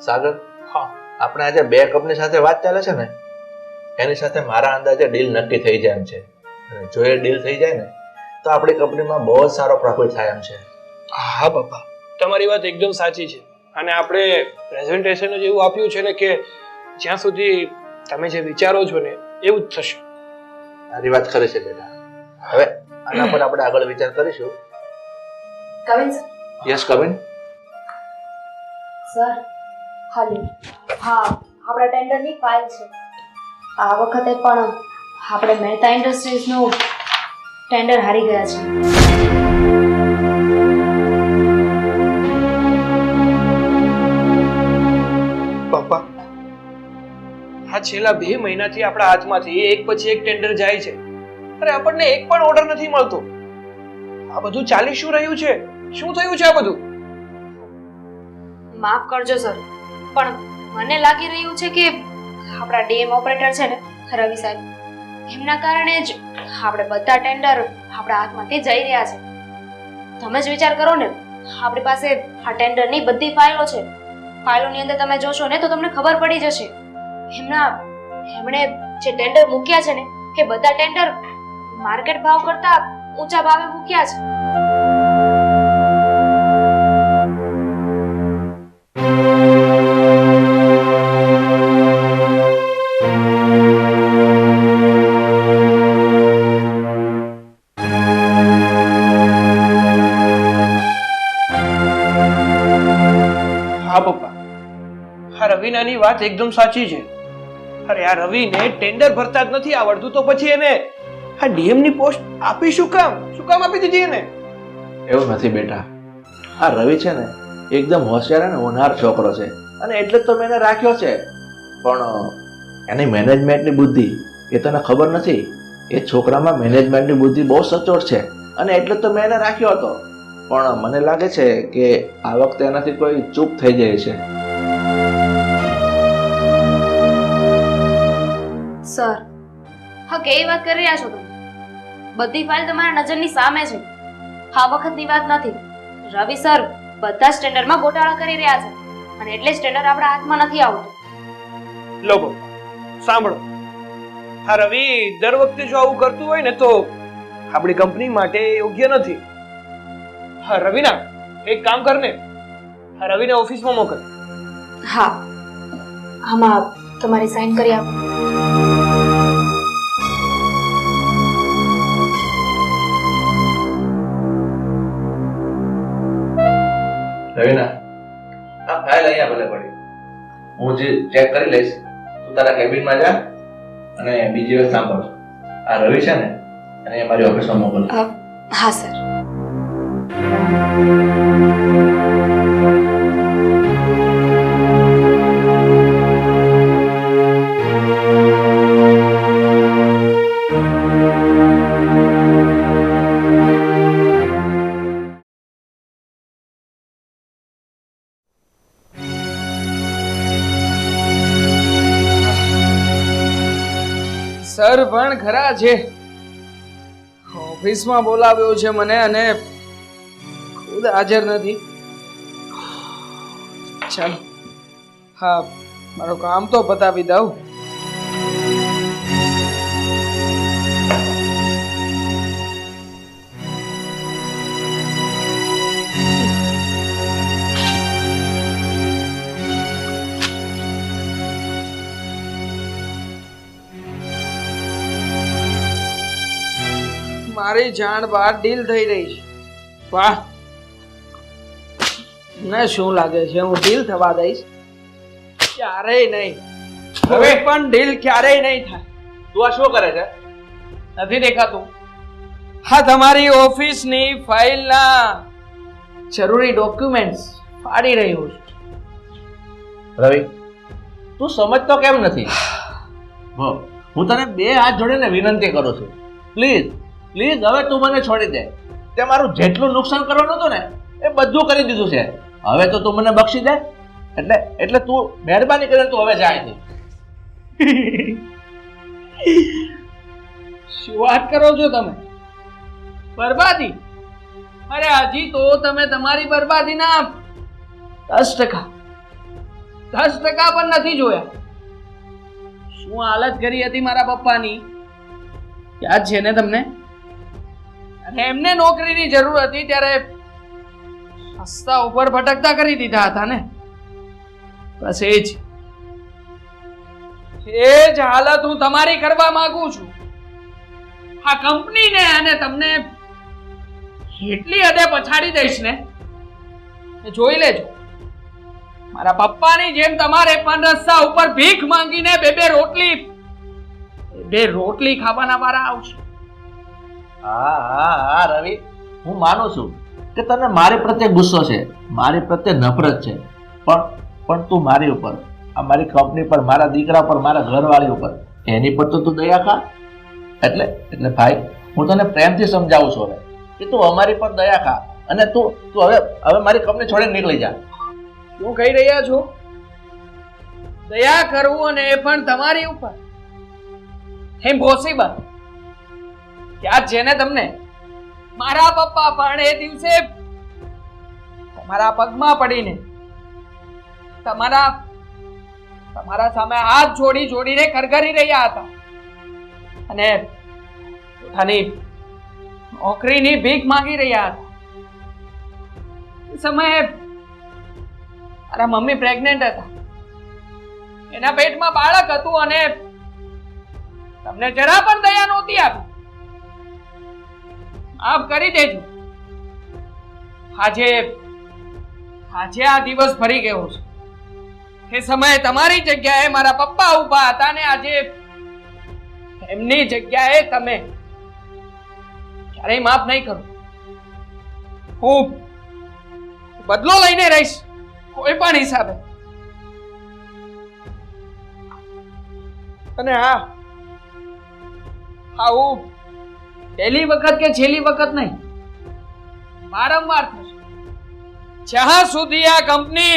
સાગર, હા આપણે આજે બે કંપની સાથે વાત ચાલે છે ને, એની સાથે મારા અંદાજે ડીલ નક્કી થઈ જાય એમ છે. અને જો એ ડીલ થઈ જાય ને તો આપણી કંપનીમાં બહુ જ સારો પ્રોફિટ થાય એમ છે. હા પપ્પા, તમારી વાત એકદમ સાચી છે. અને આપણે પ્રેઝન્ટેશન જ એવું આપ્યું છે ને કે જ્યાં સુધી તમે જે વિચારો છો ને એવું જ થશે. તારી વાત ખરી છે બેટા. હવે આના પર આપણે આગળ વિચાર કરીશું. Kavin sir. Yes Kavin. Sir hello. હા, આપણા ટેન્ડરની ફાઇલ છે. આ વખતે પણ આપણે મહેતા ઇન્ડસ્ટ્રીઝનું ટેન્ડર હારી ગયા છે. પપ્પા, આ છેલ્લા 2 મહિનાથી આપણા હાથમાંથી એક પછી એક ટેન્ડર જાય છે. અરે આપણને એક પણ ઓર્ડર નથી મળતો. આ બધું ચાલી શું રહ્યું છે? શું થયું છે આ બધું? માફ કરજો સર, પણ મને લાગી રહ્યું છે કે આપણા ડીએમ ઓપરેટર છે ને રવિ સાહેબ, એમના કારણે જ આપણે બધા ટેન્ડર આપણા હાથમાંથી જઈ રહ્યા છે. તમે જ વિચાર કરો ને, આપણી પાસે આ ટેન્ડરની બધી ફાઇલો છે. ફાઇલોની અંદર તમે જોશો ને તો તમને ખબર પડી જશે. એમણે જે ટેન્ડર મૂક્યા છે ને એ બધા ટેન્ડર માર્કેટ ભાવ કરતા ઊંચા ભાવે મૂક્યા છે. હા પપ્પા, આ રવિનાની વાત એકદમ સાચી છે. અરે આ રવિને ટેન્ડર ભરતા જ નથી આવડતું, તો પછી એને આ ડીએમ ની પોસ્ટ આપી શું કામ આપી દીધી એને? એવું નથી બેટા. આ રવિ છે ને એકદમ હોશિયાર અને હોનહાર છોકરો છે, અને એટલે જ તો મેં એને રાખ્યો છે. પણ એની મેનેજમેન્ટની બુદ્ધિ એ તને ખબર નથી. એ છોકરામાં મેનેજમેન્ટની બુદ્ધિ બહુ સચોટ છે, અને એટલે જ તો મેં એને રાખ્યો હતો. પણ મને લાગે છે કે આ વખતે એનાથી કોઈ ચૂક થઈ જાય છે. સર, હા કેવી વાત કરી રહ્યા છો તમે? બધી ફાઇલ તમારા નજરની સામે છે. આ વખતની વાત નથી. રવિ સર બધા જ ટેન્ડરમાં ગોટાળા કરી રહ્યા છે, અને એટલે જ ટેન્ડર આપણા હાથમાં નથી આવતું. લોકો સાંભળો, આ રવિ દર વખતે જો આવું કરતું હોય ને તો આપણી કંપની માટે યોગ્ય નથી. હા રવિના, એક કામ કર ને, આ રવિને ઓફિસમાં મોકલ. હા, આમાં તમારી સાઈન કરી આપો. રવિના, આ ફાઇલ અહીંયા ભલે પડી, હું જે ચેક કરી લઈશ. તું તારા કેબિનમાં જા અને બીજી વાત સાંભળ. આ રવિ છે ને એને મારી ઓફિસમાં મોકલ. હા સર. સર પણ ખરા છે. ઓફિસમાં બોલાવ્યો છે મને, અને ખુદ હાજર નથી. ચાલ, હા, મારું કામ તો પતાવી દઉં. મારી જાણ બહાર ડીલ થઈ રહી છે. વાહ, ને શું લાગે છે હું ડીલ થવા દઈશ? ક્યારેય નહીં. હવે પણ ડીલ ક્યારેય નહીં થાય. તું આ શું કરે છે? નથી દેખાતું? હા, તમારી ઓફિસની ફાઇલના જરૂરી ડોક્યુમેન્ટ્સ ફાડી રહ્યો છું. રવિ, તું સમજતો કેમ નથી? હું તને 2 હાથ જોડીને વિનંતી કરું છું, પ્લીઝ પ્લીઝ હવે તું મને છોડી દે. તે મારું જેટલું નુકસાન કરવાનું હતું ને એ બધું કરી દીધું છે. હવે તો તું મને બક્ષી દે. એટલે તું મહેરબાની કરીને તું હવે જાય છે. શું વાત કરો છો તમે? બરબાદી? અરે હજી તો તમે તમારી બરબાદીના 10% 10% પણ નથી જોયા. શું હાલત કરી હતી મારા પપ્પાની યાદ છે ને તમને? અને એમને નોકરીની જરૂર હતી ત્યારે રસ્તા ઉપર ભટકતા કરી દીધા હતા ને. બસ એ જ હાલત હું તમારી કરવા માંગુ છું. આ કંપનીને અને તમને એટલી હદે પછાડી દઈશ ને, જોઈ લેજો. મારા પપ્પાની જેમ તમારે પણ રસ્તા ઉપર ભીખ માંગીને બે રોટલી ખાવાના વારા આવશે. હા હા હા રવિ, હું માનું છું કે તને મારી પ્રત્યે ગુસ્સો છે, મારી પ્રત્યે નફરત છે, પણ તું મારી ઉપર, આ મારી કંપની પર, મારા દીકરા પર, મારા ઘરવાળી ઉપર, એની પર તો તું દયા ખા. એટલે ભાઈ, હું તને પ્રેમથી સમજાવું છું હવે કે તું અમારી પર દયા ખા અને તું હવે મારી કંપની છોડીને નીકળી જા. શું કહી રહ્યા છો? દયા કરવું અને એ પણ તમારી ઉપર? ઇમ્પોસિબલ. યાદ છે ને તમને? મારા પપ્પા પણ એ દિવસે તમારા પગમાં પડીને તમારા સામે હાથ જોડીને કરગરી રહ્યા હતા અને પોતાની નોકરીની ભીખ માંગી રહ્યા હતા. એ સમયે મારા મમ્મી પ્રેગ્નેન્ટ હતા, એના પેટમાં બાળક હતું અને તમને જરા પણ દયા નહોતી આપી. માફ કરી દેજો. આજે આ દિવસ ફરી ગયો છે. એ સમયે તમારી જગ્યાએ મારા પપ્પા ઊભા હતા ને આજે એમની જગ્યાએ તમે. ક્યારેય માફ નહીં કરું. હું બદલો લઈને રહીશ કોઈ પણ હિસાબે. અને હા, હું પહેલી વખત કે છેલ્લી વખત નહીં, વારંવાર થશે. જ્યાં સુધી આ કંપની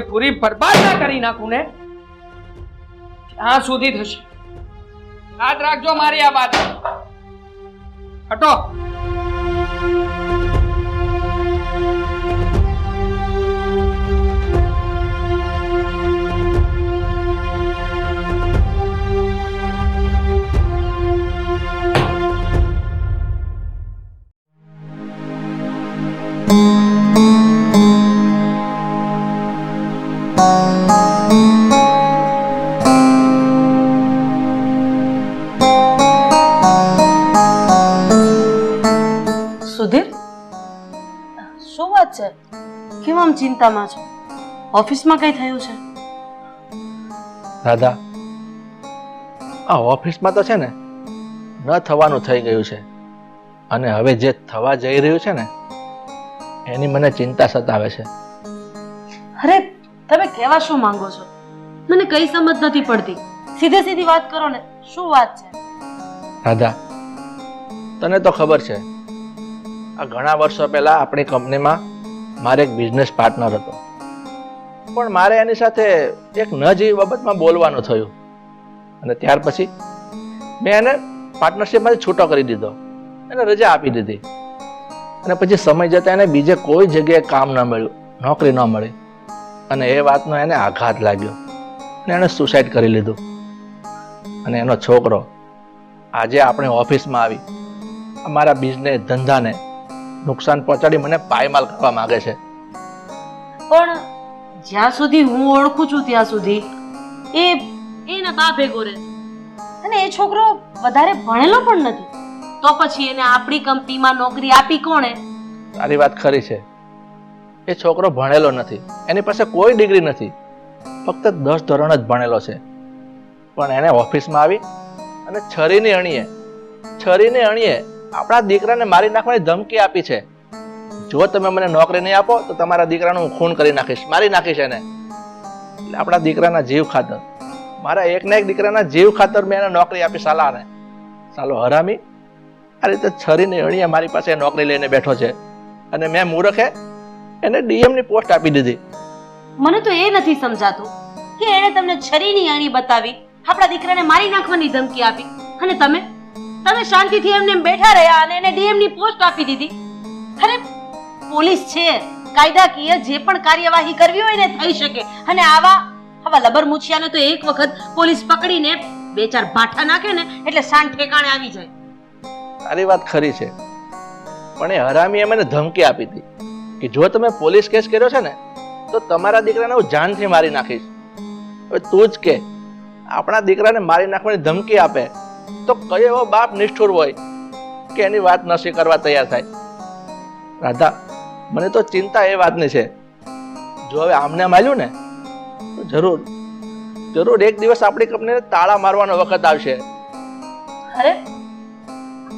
પૂરી બરબાદ ના કરી નાખું ને ત્યાં સુધી થશે. યાદ રાખજો મારી આ વાત. હટો. સુધીર, શું વાત છે? કેમ આમ ચિંતામાં છો? ઓફિસમાં કઈ થયું છે? દાદા, આ ઓફિસમાં તો છે ને ન થવાનું થઈ ગયું છે અને હવે જે થવા જઈ રહ્યું છે ને એની મને ચિંતા સતાવે છે. અરે, તમે કહેવા શું માંગો છો? મને કઈ સમજ નથી પડતી. સીધી વાત કરો ને. શું વાત છે? દાદા, તને તો ખબર છે, આ ઘણા વર્ષો પહેલા આપણી કંપનીમાં મારે એક બિઝનેસ પાર્ટનર હતો, પણ મારે એની સાથે એક ન જેવી બાબતમાં બોલવાનું થયું અને ત્યાર પછી મેં એને પાર્ટનરશિપમાંથી છૂટો કરી દીધો, એને રજા આપી દીધી અને પછી સમય જતાં એને બીજે કોઈ જગ્યાએ કામ ન મળ્યું, નોકરી ન મળી અને એ વાતનો એને આઘાત લાગ્યો અને એણે સુસાઇડ કરી લીધું. અને એનો છોકરો આજે આપણે ઓફિસમાં આવી અમારા બિઝનેસ ધંધાને નુકસાન પહોંચાડી મને પાયમાલ કરવા માંગે છે. પણ જ્યાં સુધી હું ઓળખું છું ત્યાં સુધી એના બા ભેગો રહે અને એ છોકરો વધારે ભણેલો પણ નથી. તો પછી એને આપણી કંપનીમાં નોકરી આપી કોણે? તારી વાત ખરી છે. એ છોકરો ભણેલો નથી, એની પાસે કોઈ ડિગ્રી નથી, ફક્ત 10 ધોરણ જ ભણેલો છે, પણ એને ઓફિસમાં આવી અને છરીની અણીએ આપણા દીકરાને મારી નાખવાની ધમકી આપી છે. જો તમે મને નોકરી નહીં આપો તો તમારા દીકરાનું હું ખૂન કરી નાખીશ, મારી નાખીશ એને. એટલે આપણા દીકરાના જીવ ખાતર, મારા એકના એક દીકરાના જીવ ખાતર મેં એને નોકરી આપી. સાલો હરામી આ રીતે છરીની અણીએ મારી પાસે નોકરી લઈને બેઠો છે અને મેં મૂર્ખે એને ડીએમની પોસ્ટ આપી દીધી. મને તો એ નથી સમજાતું કે એણે તમને છરીની અણી બતાવી, આપણા દીકરાને મારી નાખવાની ધમકી આપી અને તમે શાંતિથી એમને બેઠા રહ્યા અને એને ડીએમ ની પોસ્ટ આપી દીધી. અરે, પોલીસ છે, કાયદાકીય જે પણ કાર્યવાહી કરવી હોય ને થઈ શકે. અને આવા લબર મૂછિયાને તો એક વખત પોલીસ પકડીને 2-4 ભાઠા નાખે ને એટલે શાન ઠેકાણે આવી જાય. તારી વાત ખરી છે, પણ એ હરામીએ મને ધમકી આપી હતી કે જો તમે પોલીસ કેસ કર્યો છે ને તો તમારા દીકરાને હું જાનથી મારી નાખીશ. હવે તું જ કે આપણા દીકરાને મારી નાખવાની ધમકી આપે તો કયો એવો બાપ નિષ્ઠુર હોય કે એની વાત ન સ્વીકારવા તૈયાર થાય? રાધા, મને તો ચિંતા એ વાતની છે, જો હવે આમને માલ્યું ને તો જરૂર એક દિવસ આપણી કંપનીને તાળા મારવાનો વખત આવશે. અરે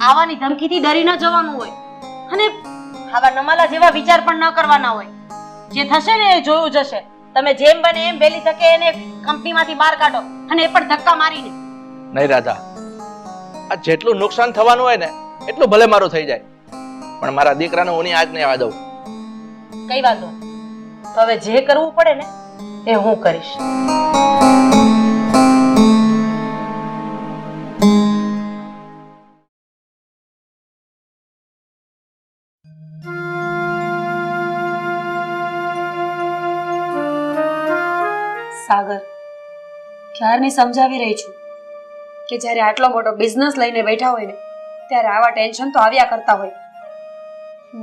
આવાની ધમકીથી ડરી ન જવાનું હોય અને આવા નમાલા જેવા વિચાર પણ ન કરવાના હોય. જે થશે ને એ જોયું જશે. તમે જેમ બને એમ વહેલી તકે એને કંપનીમાંથી બહાર કાઢો, અને એ પણ ધક્કા મારીને. નહીં રાધા, આ જેટલું નુકસાન થવાનું હોય ને એટલું ભલે મારું થઈ જાય, પણ મારા દીકરાને હું આજ નહીં આવવા દઉં. કઈ વાંધો નહીં. તો હવે જે કરવું પડે ને એ હું કરીશ. સાગર, ક્યારની સમજાવી રહી છું કે જ્યારે આટલો મોટો બિઝનેસ લઈને બેઠા હોય ને ત્યારે આવા ટેન્શન તો આવ્યા કરતા હોય.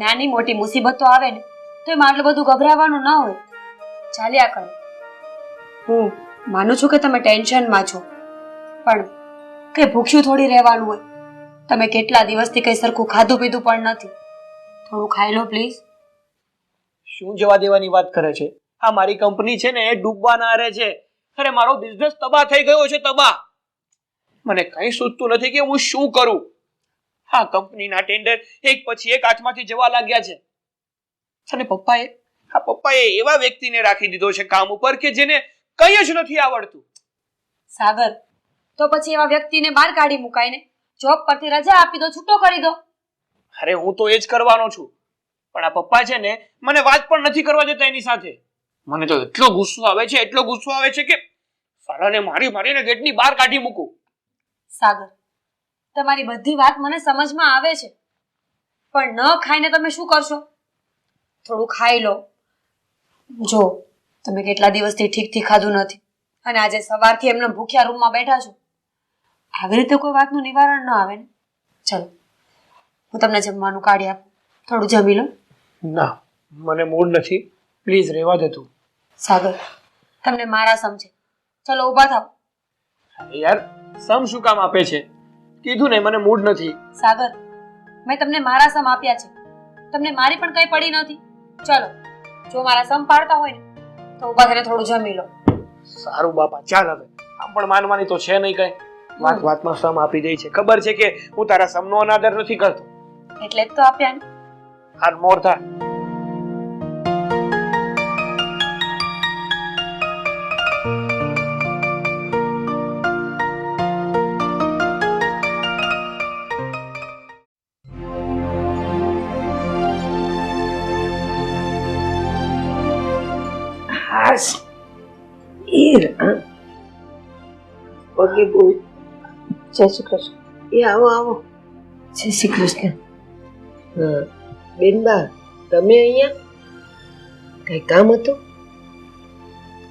નાની મોટી મુસીબત તો આવે ને તો એમાં આટલું બધું ગભરાવાનું ન હોય, ચાલ્યા કરે. હું માનું છું કે તમે ટેન્શનમાં છો, પણ કઈ ભૂખ્યું થોડી રહેવાનું હોય. તમે કેટલા દિવસથી કઈ સરખું ખાધું પીધું પણ નથી. થોડું ખાઈ લો પ્લીઝ. શું જવા દેવાની વાત કરે છે? આ મારી કંપની છે ને એ ડૂબવાના આરે છે. અરે મારો બિઝનેસ તબાહ થઈ ગયો છે, તબાહ. મને કઈ સૂચતું નથી કે હું શું કરું. આ કંપનીના ટેન્ડર એક પછી એક હાથમાંથી જવા લાગ્યા છે. અને પપ્પાએ એવા વ્યક્તિને રાખી દીધો છે કામ ઉપર કે જેને કઈ જ નથી આવડતું. સાગર, તો પછી એવા વ્યક્તિને બહાર કાઢી મુકાય ને જોબ પરથી રજા આપી દો, છૂટો કરી દો. અરે હું તો એ જ કરવાનો છું, પણ આ પપ્પા છે ને મને વાત પણ નથી કરવા દેતા એની સાથે. મને તો એટલો ગુસ્સો આવે છે કે સાલાને મારીને ગેટની બહાર કાઢી મૂકું. સાગર, તમારી બધી વાત મને સમજમાં આવે છે, પણ ન ખાઈને તમે શું કરશો? થોડું ખાઈ લો. જો તમે કેટલા દિવસથી ઠીકથી ખાધું નથી અને આજે સવારથી એમને ભૂખ્યા રૂમમાં બેઠા છો. આવી રીતે કોઈ વાતનું નિવારણ ન આવે ને. ચલો, હું તમને જમવાનું કાઢી આપું, થોડું જમી લો. ના, મને મૂડ નથી, પ્લીઝ રહેવા દે તું. સાગર, તમને મારા સમજે. ચલો ઊભા થાવ. યાર, સમ શું કામ આપે છે? કીધું ને મને મૂડ નથી. સાગર, મેં તમને મારા સમ આપ્યા છે, તમને મારી પણ કઈ પડી નથી. ચલો, જો મારા સમ પાડતા હોય ને તો ઊભા થઈને થોડું જમી લો. સારું બાપા, ચાલ હવે. આમ પણ માનવાની તો છે નહીં કઈ. વાતમાં સમ આપી દે છે. ખબર છે કે હું તારા સમનો અનાદર નથી કરતો, એટલે જ તો આપ્યા ને. હાર મોર થા. પગે બહુ. જય શ્રી કૃષ્ણ. એ આવો. જય શ્રી કૃષ્ણ. હા બેનબા, તમે અહીંયા કઈ કામ હતું?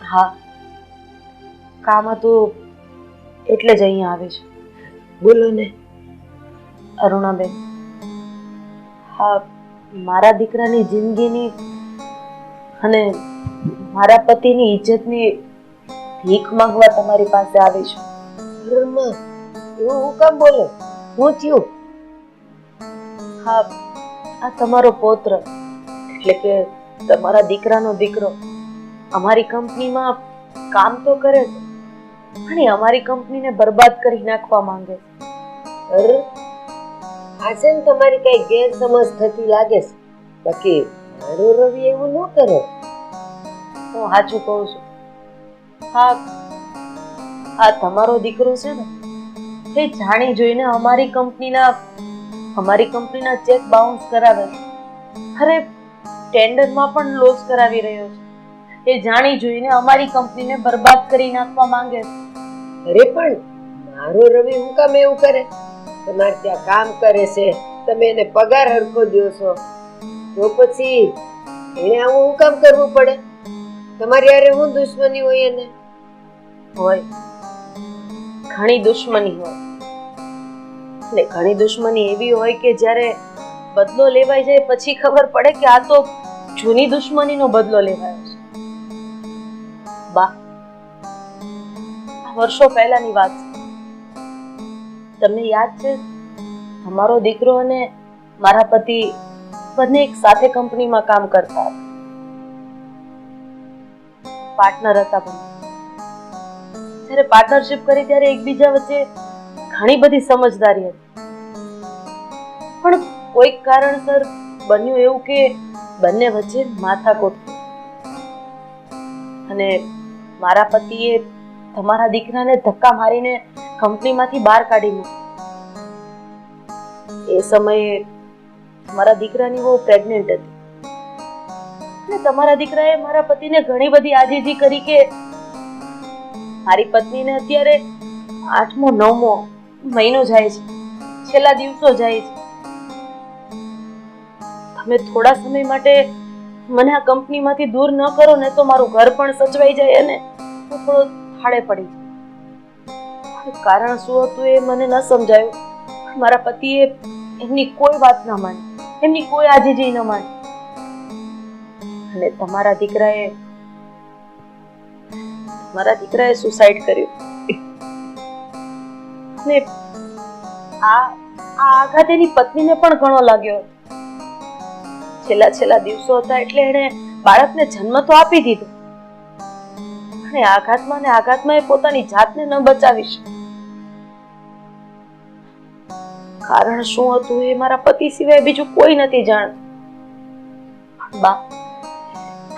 હા, કામ હતું એટલે જ અહીંયા આવી છું. બોલો ને. અરુણાબેન, હા, મારા દીકરાની જિંદગીની અને મારા પતિની ઇજ્જતની ભીખ માંગવા તમારી પાસે આવી છું. ઘરમાં એવું હું કામ બોલો? હું થયું? હા, આ તમારો પૌત્ર એટલે કે તમારા દીકરાનો દીકરો અમારી કંપનીમાં કામ તો કરે છે, પણ એ અમારી કંપનીને બરબાદ કરી નાખવા માંગે છે. અરે, આ છે ને તમારી કઈ ગેરસમજ થતી લાગે છે. બાકી મારો રવિ એવું ન કરે. હું સાચું કહું છું. હા, આ તમારો દીકરો છે ને એ જાણી જોઈને અમારી કંપનીના ચેક બાઉન્સ કરાવે છે. અરે, ટેન્ડરમાં પણ લોસ કરાવી રહ્યો છે. એ જાણી જોઈને અમારી કંપનીને બરબાદ કરી નાખવા માંગે છે. અરે પણ મારો રવિ હું કામ એવું કરે? તમારે ત્યાં કામ કરે છે, તમે એને પગાર હરખો દો છો, તો પછી એને આવું હું કામ કરવું પડે? તમારી યારે હું દુશ્મની હોય એને? હોય, ઘણી દુશ્મની હોય. ને ઘણી દુશ્મની એવી હોય કે જ્યારે બદલો લેવાઈ જાય પછી ખબર પડે કે આ તો જૂની દુશ્મનીનો બદલો લેવાયો છે. બા, આ વર્ષો પહેલાની વાત છે. તમને યાદ છે, અમારો દીકરો અને મારા પતિ બંને એક સાથે કંપનીમાં કામ કરતા હતા, પાર્ટનર હતા બંને. જ્યારે પાર્ટનરશિપ કરી ત્યારે એકબીજા વચ્ચે ઘણી બધી સમજદારી હતી, પણ કોઈક કારણસર બન્યું એવું કે બંને વચ્ચે માથાકૂટ થઈ અને મારા પતિએ તમારા દીકરાને ધક્કા મારીને કંપનીમાંથી બહાર કાઢી મૂક્યો. એ સમયે મારા દીકરાની બહુ પ્રેગ્નેન્ટ હતી અને તમારા દીકરાએ મારા પતિને ઘણી બધી આજીજી કરી કે મારી પત્નીને અત્યારે 8મો 9મો મહિનો જાય છે, છેલ્લા દિવસો જાય છે. તમે થોડા સમય માટે મને આ કંપનીમાંથી દૂર ન કરો ને તો મારું ઘર પણ સચવાઈ જાય અને હું થોડો થાળે પડી જાય. કારણ શું હતું એ મને ન સમજાયું. મારા પતિએ એમની કોઈ વાત ન માની, એમની કોઈ આજીજી ન માની અને તમારા દીકરાએ સુસાઇડ કર્યું. અને આ આઘાત એની પત્નીને પણ ઘણો લાગ્યો. છેલ્લા દિવસો હતા એટલે એણે બાળકને જન્મ તો આપી દીધો અને આઘાતમાં એ પોતાની જાતને ન બચાવી શકી. કારણ શું હતું એ મારા પતિ સિવાય બીજું કોઈ નથી જાણતું. બા,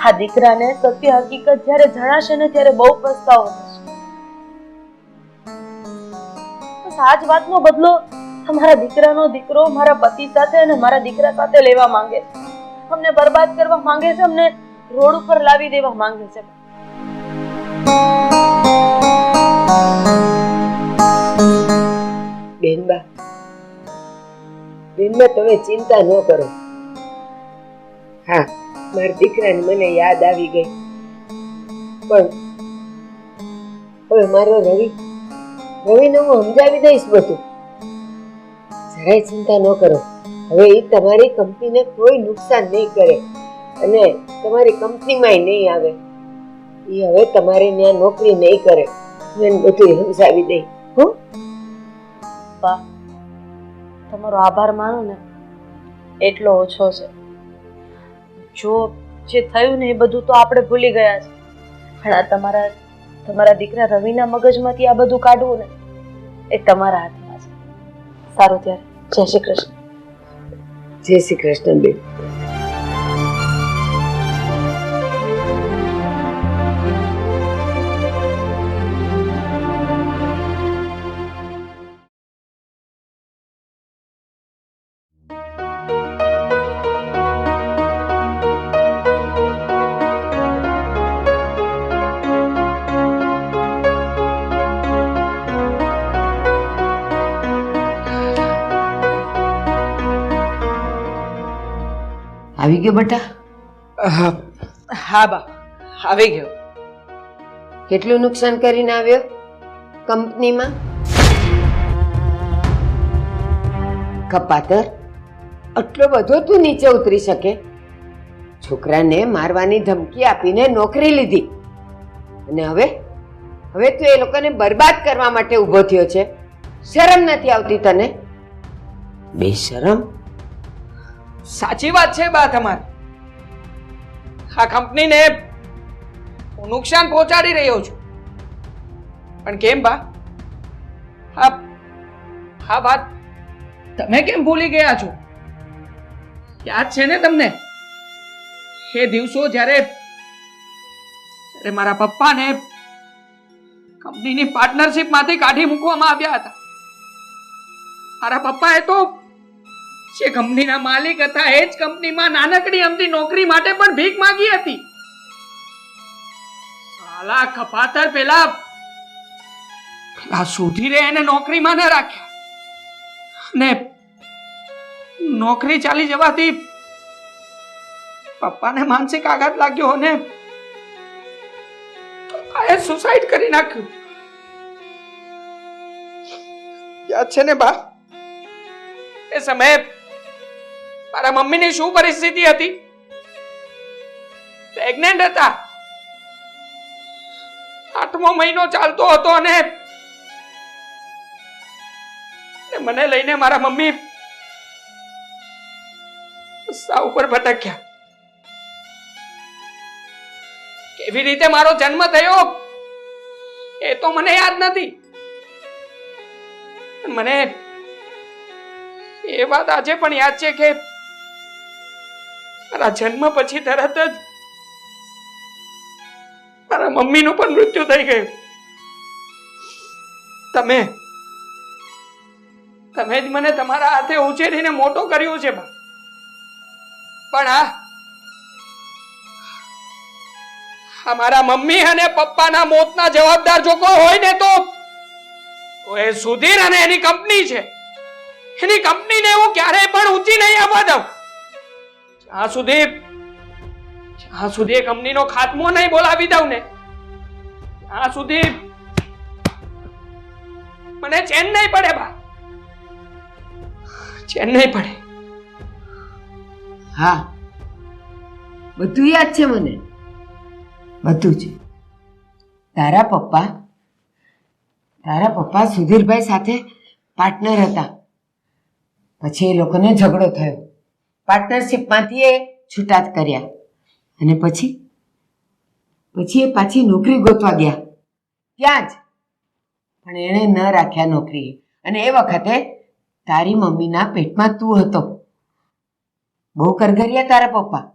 આ દીકરાને સત્ય હકીકત જ્યારે જણાશે ને ત્યારે બહુ પસ્તાવો થશે. બસ આ જ વાતનો બદલો તમારા દીકરાનો દીકરો મારા પતિ સાથે અને મારા દીકરા સાથે લેવા માંગે છે. અમને બરબાદ કરવા માંગે છે, અમને રોડ ઉપર લાવી દેવા માંગે છે. બેનબા, તમે ચિંતા ન કરો. હા, મારા દીકરાને મને યાદ આવી ગઈ, પણ હવે મારો રવિને હું સમજાવી દઈશ બધું. જરાય ચિંતા ન કરો. હવે એ તમારી કંપનીને કોઈ નુકસાન નહીં કરે અને તમારી કંપનીમાંય નહીં આવે. એ હવે તમારી ત્યાં નોકરી નહીં કરે. હું એને બધું સમજાવી દઈ. હો બા, તમારો આભાર માનો ને એટલો ઓછો છે. જો જે થયું ને એ બધું તો આપણે ભૂલી ગયા છે, પણ આ તમારા દીકરા રવિના મગજમાંથી આ બધું કાઢવું ને એ તમારા હાથમાં છે. સારું, ત્યારે જય શ્રી કૃષ્ણ. જય શ્રી કૃષ્ણ બેન. આવી ગયો બેટા? હા બા, આવી ગયો. કેટલું નુકસાન કરીને આવ્યો કંપનીમાં? કપાતર, આટલો બધો તું નીચે ઉતરી શકે? છોકરાને મારવાની ધમકી આપીને નોકરી લીધી અને હવે તું એ લોકોને બરબાદ કરવા માટે ઊભો થયો છે. શરમ નથી આવતી તને? બેશરમ. સાચી વાત છે બા તમારી. આ કંપનીને હું નુકસાન પહોંચાડી રહ્યો છું, પણ કેમ બા? આ વાત તમે કેમ ભૂલી ગયા છો? યાદ છે ને તમને એ દિવસો જ્યારે મારા પપ્પાને કંપનીની પાર્ટનરશિપ માંથી કાઢી મૂકવામાં આવ્યા હતા? મારા પપ્પાએ તો જે કંપનીના માલિક હતા એ જ કંપનીમાં નાનકડી અમથી નોકરી માટે પણ ભીખ માંગી હતી. સાલા કપાતર પેલા સુધીરે એને નોકરીમાં ન રાખ્યા ને નોકરી ચાલી જવાથી પપ્પાને માનસિક આઘાત લાગ્યો અને પપ્પાએ સુસાઇડ કરી નાખ્યું. યાદ છે ને બા, એ સમયે મારા મમ્મીની શું પરિસ્થિતિ હતી? પ્રેગ્નેન્ટ હતા, 8મો મહિનો ચાલતો હતો અને મને લઈને મારા મમ્મી રસ્તા ઉપર ભટક્યા. કેવી રીતે મારો જન્મ થયો એ તો મને યાદ નથી. મને એ વાત આજે પણ યાદ છે કે મારા જન્મ પછી તરત જ મારા મમ્મીનું પણ મૃત્યુ થઈ ગયું. તમે જ મને તમારા હાથે ઉછેરીને મોટો કર્યો છે બા. પણ મારા મમ્મી અને પપ્પાના મોતના જવાબદાર જો કોઈ હોય ને તો એ સુધીર અને એની કંપની છે. એની કંપનીને હું ક્યારેય પણ ઊંચી નહીં આવવા દઉં. જ્યાં સુધી એ કંપનીનો ખાત્મો નહીં બોલાવી દઉં ને ત્યાં સુધી મને ચેન નહીં પડે બા, ચેન નહીં પડે. હા, બધું યાદ છે મને, બધું જ. તારા પપ્પા સુધીરભાઈ સાથે પાર્ટનર હતા. પછી એ લોકોને ઝઘડો થયો, પાર્ટનરશિપમાંથી એ છૂટાત કર્યા અને પછી એ પાછી નોકરી ગોતવા ગયા ત્યાં જ. પણ એણે ન રાખ્યા નોકરીએ. અને એ વખતે તારી મમ્મીના પેટમાં તું હતો. બહુ કરગરિયા તારા પપ્પા,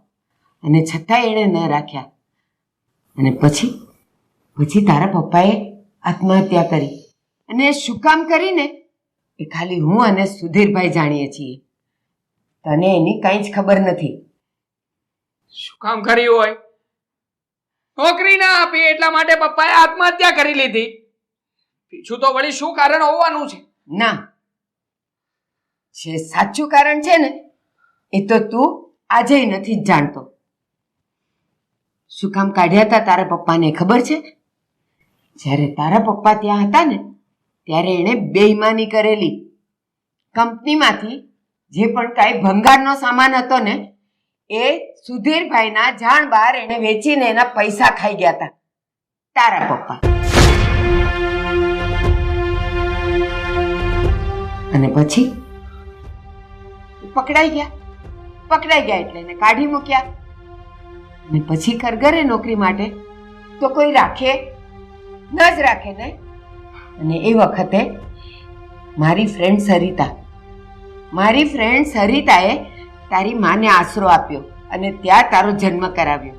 અને છતાંય એણે ન રાખ્યા. અને પછી તારા પપ્પાએ આત્મહત્યા કરી. અને એ શું કામ કરીને એ ખાલી હું અને સુધીરભાઈ જાણીએ છીએ. તને એની કંઈ જ ખબર નથી. શું કામ કર્યું હોય? નોકરી ના આપી એટલા માટે પપ્પાએ આત્મહત્યા કરી લીધી. બીજું તો વળી શું કારણ હોવાનું છે? ના, જે સાચું કારણ છે ને એ તો તું આજે નથી જ જાણતો. શું કામ કાઢ્યા હતા તારા પપ્પાને ખબર છે? જ્યારે તારા પપ્પા ત્યાં હતા ને ત્યારે એણે બેઈમાની કરેલી. કંપનીમાંથી જે પણ કાંઈ ભંગારનો સામાન હતો ને એ સુધીરભાઈના જાણ બહાર એણે વેચીને એના પૈસા ખાઈ ગયા હતા તારા પપ્પા. અને પછી પકડાઈ ગયા એટલે એને કાઢી મૂક્યા. અને પછી કરગરે નોકરી માટે તો કોઈ રાખે ન જ રાખે ને. અને એ વખતે મારી ફ્રેન્ડ સરિતાએ તારી માને આશરો આપ્યો અને ત્યાં તારો જન્મ કરાવ્યો.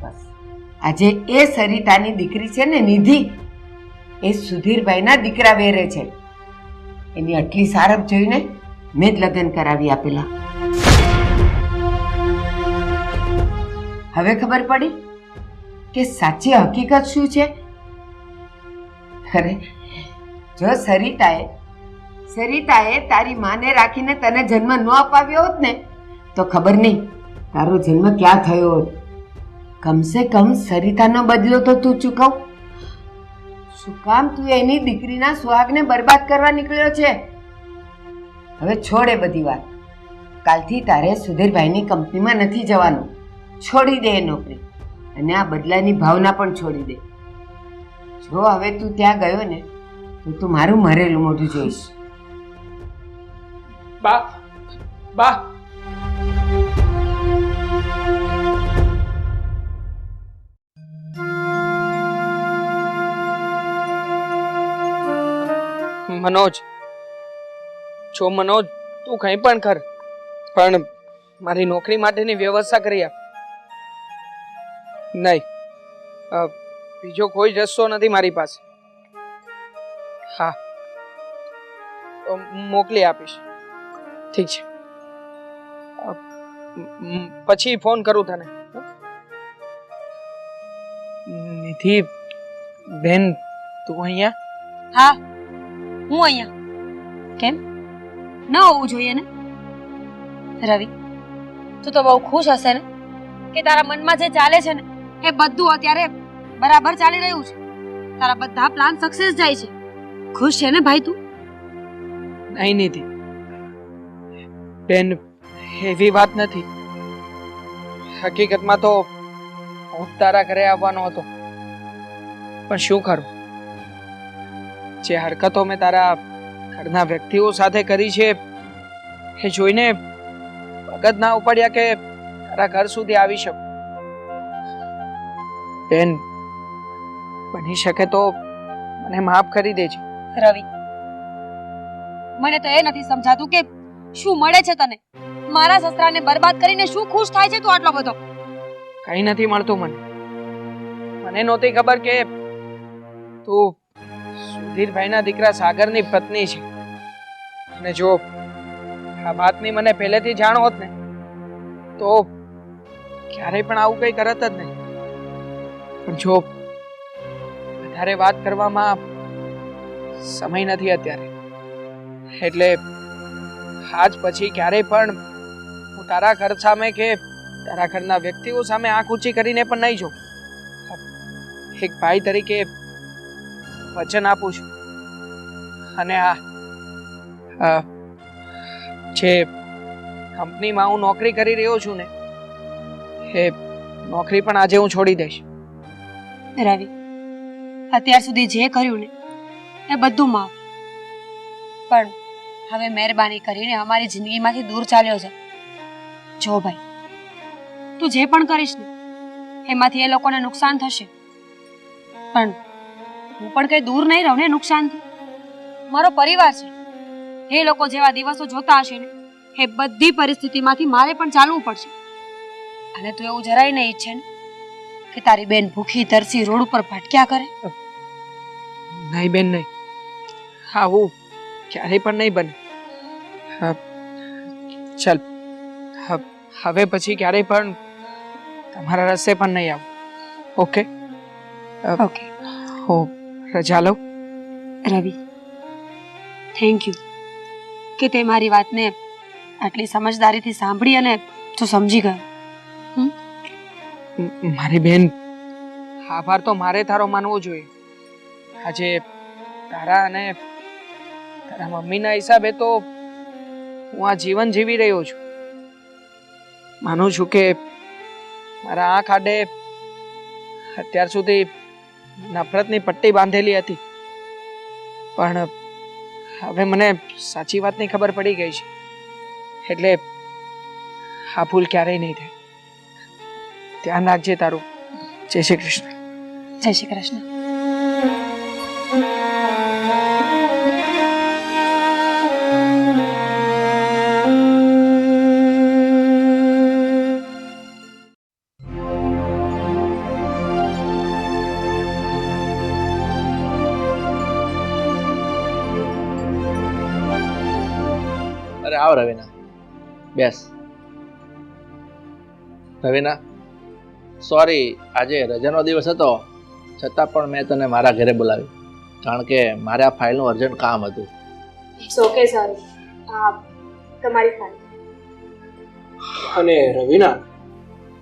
બસ આજે એ સરિતાની દીકરી છે ને નિધિ, એ સુધીરભાઈના દીકરા વેરે છે. એની આટલી સારપ જોઈને મેં જ લગ્ન કરાવી આપેલા. હવે ખબર પડી કે સાચી હકીકત શું છે? અરે જો સરિતાએ તારી માને રાખીને તને જન્મ ન અપાવ્યો હોત ને તો ખબર નહીં તારો જન્મ ક્યાં થયો હોત. કમસે કમ સરિતાનો બદલો તો તું ચૂકવ. શું કામ તું એની દીકરીના સુહાગને બરબાદ કરવા નીકળ્યો છે? હવે છોડ એ બધી વાત. કાલથી તારે સુધીરભાઈની કંપનીમાં નથી જવાનું. છોડી દે એ નોકરી અને આ બદલાની ભાવના પણ છોડી દે. જો હવે તું ત્યાં ગયો ને તો તું મારું મરેલું મોઢું જોઈશ. બા મનોજ, તું કંઈ પણ કર પણ મારી નોકરી માટેની વ્યવસ્થા કરી આપ. નહીં, બીજો કોઈ જ રસ્તો નથી મારી પાસે. હા, મોકલી આપીશ. ઠીક છે, પછી ફોન કરું તને. નિધિ બેન, તું અહીંયા? હા, હું અહીંયા. કેમ ન હોવું જોઈએ ને રવિ? તું તો બહુ ખુશ હશે ને કે તારા મનમાં જે ચાલે છે ને એ બધું અત્યારે બરાબર ચાલી રહ્યું છે. તારા બધા પ્લાન સક્સેસ જાય છે. ખુશ છે ને ભાઈ તું? નહીં નિધિ બેન, એવી વાત નથી. હકીકતમાં તો હું તારા ઘરે આવવાનો હતો, પણ શું કરું, જે હરકતો મેં તારા ઘરના વ્યક્તિઓ સાથે કરી છે એ જોઈને વખત ના ઉપડ્યા કે તારા ઘર સુધી આવી શકું. બેન, બની શકે તો મને માફ કરી દેજે. રવિ, મને તો એ નથી સમજાતું કે શું મળે છે તને? મારા સસરાને બરબાદ કરીને શું ખુશ થાય છે તું આટલો બધો? કઈ નથી મળતું મને. મને નહોતી ખબર કે તું સુધીરભાઈના દીકરા સાગરની પત્ની છે. અને જો આ વાતની મને પહેલેથી જાણ હોત ને તો ક્યારેય પણ આવું કઈ કરત જ નહીં. પણ જો વધારે વાત કરવામાં સમય નથી અત્યારે, એટલે આજ પછી ક્યારેય પણ હું તારા ઘર સામે કે તારા ઘરના વ્યક્તિઓ સામે આંખ ઊંચી કરીને પણ નહીં જોઉં. એક ભાઈ તરીકે વચન આપું છું. અને જે કંપનીમાં હું નોકરી કરી રહ્યો છું ને એ નોકરી પણ આજે હું છોડી દઈશ. રવિ, અત્યાર સુધી જે કર્યું ને એ બધું માફ, પણ હવે મહેરબાની કરીને અમારી જિંદગીમાંથી દૂર ચાલ્યો છે. જો ભાઈ, તું જે પણ કરીશ ને એમાંથી એ લોકોને નુકસાન થશે, પણ હું પણ કઈ દૂર નહીં રહું ને નુકસાનથી. મારો પરિવાર છે, એ લોકો જેવા દિવસો જોતા હશે ને એ બધી પરિસ્થિતિમાંથી મારે પણ ચાલવું પડશે. અને તું એવું જરાય નહીં ઈચ્છે ને કે તારી બેન ભૂખી તરસી રોડ ઉપર ભટક્યા કરે? નહીં બેન, નહીં. આવું ક્યારેય પણ નહીં બને. ચાલ, હવે પછી ક્યારેય પણ તમારા રસ્તે પણ નહીં આવું. ઓકે? ઓકે. હો, રજા લઉં. રવિ, થેન્ક યુ કે તે મારી વાતને આટલી સમજદારીથી સાંભળી અને તું સમજી ગયો. મારી બેન, આભાર તો મારે તારો માનવો જોઈએ. આજે તારા અને તારા મમ્મીના હિસાબે તો હું આ જીવન જીવી રહ્યો છું. માનું છું કે મારા આંખ આડે અત્યાર સુધી નફરતની પટ્ટી બાંધેલી હતી, પણ હવે મને સાચી વાતની ખબર પડી ગઈ છે. એટલે આ ભૂલ ક્યારેય નહીં થાય. ધ્યાન રાખજે તારું. જય શ્રી કૃષ્ણ. જય શ્રી કૃષ્ણ. અરે આવ રવિના, બેસ. રવિના, સોરી, આજે રજાનો દિવસ હતો છતાં પણ મેં તને મારા ઘરે બોલાવી, કારણ કે મારે આ ફાઇલનું અર્જન્ટ કામ હતું. ઇટ્સ ઓકે સર, તમારી ફાઇલ. અને રવિના,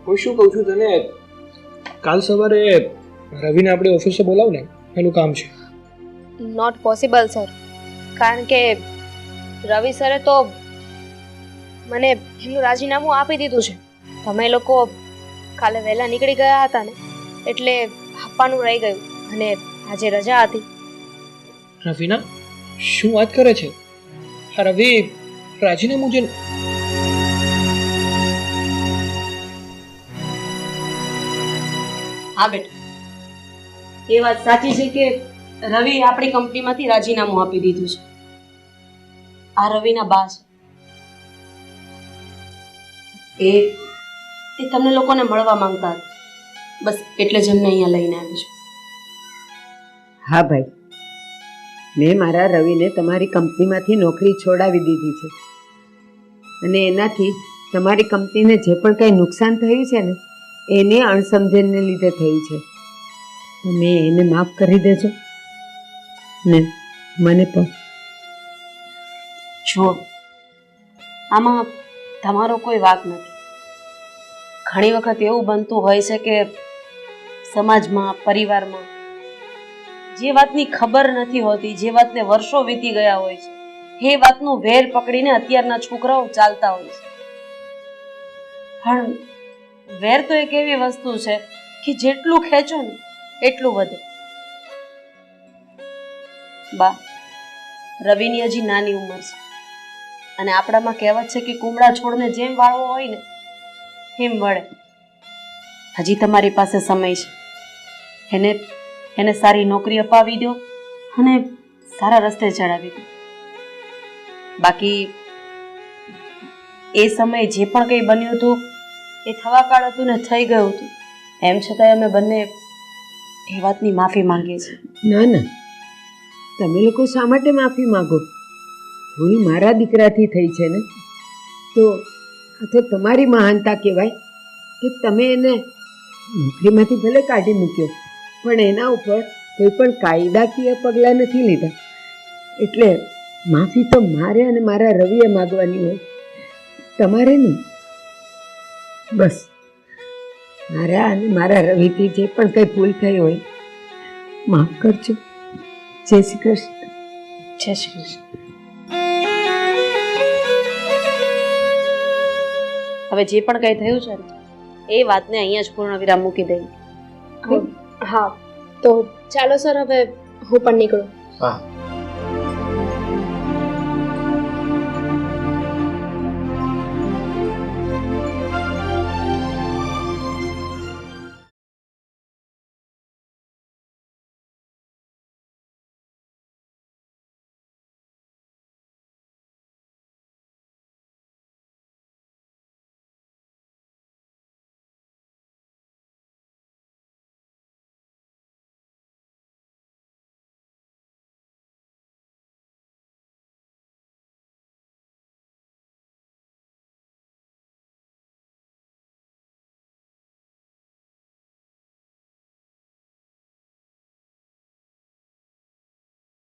હું શું કહું છું તને, કાલ સવારે રવિને આપણે ઓફિસે બોલાવ ને, એનું કામ છે. નોટ પોસિબલ સર, કારણ કે રવિ સરે તો મને એમનું રાજીનામું આપી દીધું છે. તમે લોકો કાલે વહેલા નીકળી ગયા હતા ને એટલે આપવાનું રહી ગયું, અને આજે રજા હતી. રવિના, શું વાત કરે છે? આ રવિ રાજીનામું જે હા બેટા, એ વાત સાચી છે કે રવિ આપણી કંપનીમાંથી રાજીનામું આપી દીધું છે. આ રવિના બા છે. એ તમને લોકોને મળવા માંગતા હતા, બસ એટલે જ એમને અહીંયા લઈને આવી છું. હા ભાઈ, મેં મારા રવિને તમારી કંપનીમાંથી નોકરી છોડાવી દીધી છે, અને એનાથી તમારી કંપનીને જે પણ કંઈ નુકસાન થયું છે ને એને અણસમજણને લીધે થયું છે. તમે એને માફ કરી દેજો ને મને પણ. જુઓ, આમાં તમારો કોઈ વાંક નથી. ઘણી વખત એવું બનતું હોય છે કે સમાજમાં પરિવારમાં જે વાતની ખબર નથી હોતી, જે વાતને વર્ષો વીતી ગયા હોય છે, એ વાતનું વેર પકડીને અત્યારના છોકરાઓ ચાલતા હોય છે. પણ વેર તો એક એવી વસ્તુ છે કે જેટલું ખેંચો ને એટલું વધે. બા, રવિની હજી નાની ઉંમર છે અને આપણામાં કહેવત છે કે કુમળા છોડને જેમ વાળવો હોય ને એમ વળે. હજી તમારી પાસે સમય છે. એને સારી નોકરી અપાવી દો અને સારા રસ્તે ચડાવી દો. બાકી એ સમયે જે પણ કંઈ બન્યું હતું એ થવા કાળ હતું ને થઈ ગયું હતું. એમ છતાંય અમે બંને એ વાતની માફી માંગીએ છીએ. ના ના, તમે લોકો શા માટે માફી માંગો? ભૂલ મારા દીકરાથી થઈ છે ને, તો આ તો તમારી મહાનતા કહેવાય કે તમે એને નોકરીમાંથી ભલે કાઢી મૂક્યો પણ એના ઉપર કોઈ પણ કાયદાકીય પગલાં નથી લીધા. એટલે માફી તો મારે અને મારા રવિએ માગવાની હોય, તમારે નહીં. બસ મારા અને મારા રવિથી જે પણ કંઈ ભૂલ થઈ હોય માફ કરજો. જય શ્રી કૃષ્ણ. જય શ્રી કૃષ્ણ. હવે જે પણ કંઈ થયું છે ને એ વાતને અહીંયા જ પૂર્ણ વિરામ મૂકી દઈએ. હા, તો ચાલો સર, હવે હું પણ નીકળું. હા.